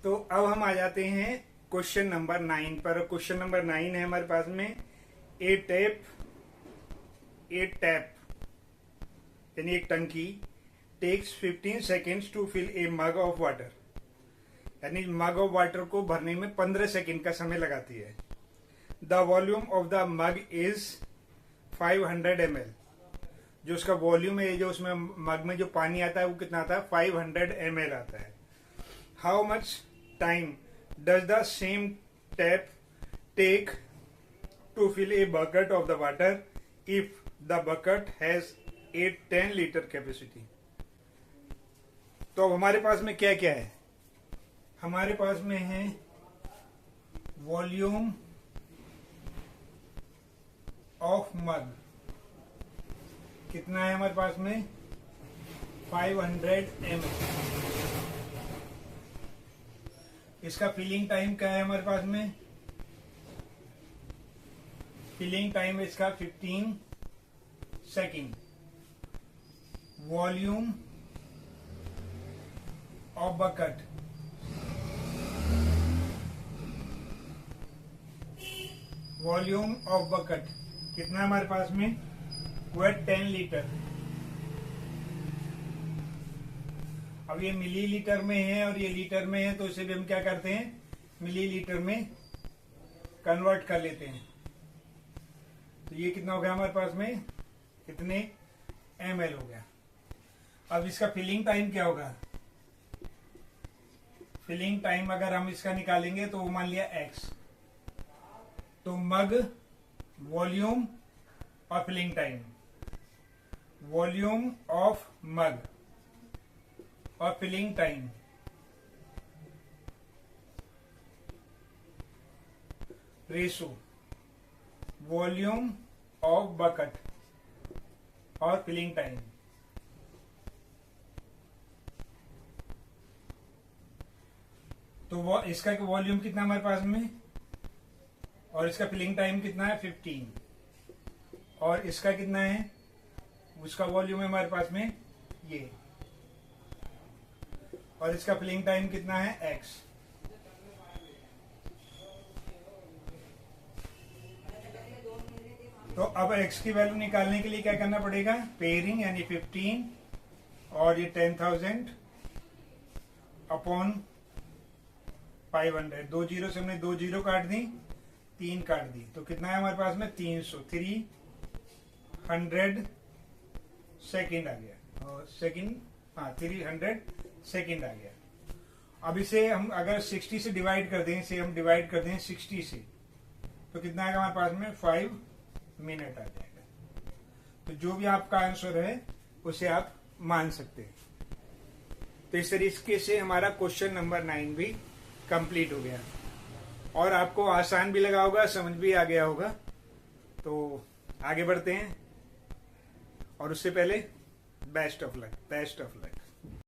तो अब हम आ जाते हैं क्वेश्चन नंबर 9 पर। क्वेश्चन नंबर 9 है हमारे पास में ए टैप यानी एक टंकी takes 15 seconds to fill a mug of water, यानी मग ऑफ वाटर को भरने में 15 सेकेंड का समय लगाती है। The volume of the mug is 500 ml। जो उसका वॉल्यूम है, जो उसमें मग में जो पानी आता है वो कितना आता है, 500 ml आता है। How much time does the same tap take to fill a bucket of the water if the bucket has a 10 litre capacity. तो अब हमारे पास में क्या क्या है, हमारे पास में है वॉल्यूम ऑफ मग, कितना है हमारे पास में, 500 ml। इसका फिलिंग टाइम क्या है हमारे पास में, फिलिंग टाइम इसका 15 second. Volume of bucket, volume of bucket कितना है हमारे पास में, वो है 10 लीटर। अब ये मिली लीटर में है और ये लीटर में है, तो इसे भी हम क्या करते हैं, मिली लीटर में कन्वर्ट कर लेते हैं। तो ये कितना हो गया हमारे पास में, कितने ml हो गया। अब इसका फिलिंग टाइम क्या होगा, फिलिंग टाइम अगर हम इसका निकालेंगे तो वो मान लिया x, तो मग, वॉल्यूम और filling time, volume of mug और filling time, ratio volume of bucket और फिलिंग टाइम। तो वो इसका वॉल्यूम कितना हमारे पास में और इसका फिलिंग टाइम कितना है, 15, और इसका कितना है, उसका वॉल्यूम है हमारे पास में ये, और इसका फिलिंग टाइम कितना है, x। तो अब x की वैल्यू निकालने के लिए क्या करना पड़ेगा, पेयरिंग यानी 15 और ये 10,000 अपॉन 500। 2 जीरो से हमने 2 जीरो काट दी, 3 काट दी, तो कितना है हमारे पास में, 300 सेकेंड आ गया, और सेकेंड, हाँ 300 सेकेंड आ गया। अब इसे हम अगर 60 से डिवाइड कर दें, इसे हम डिवाइड कर दें 60 से, तो कितना आएगा हमारे पास में, 5 मिनट आ जाएगा। तो जो भी आपका आंसर है उसे आप मान सकते हैं। तो इस तरीके से हमारा क्वेश्चन नंबर 9 भी कंप्लीट हो गया और आपको आसान भी लगा होगा, समझ भी आ गया होगा। तो आगे बढ़ते हैं, और उससे पहले बेस्ट ऑफ लक।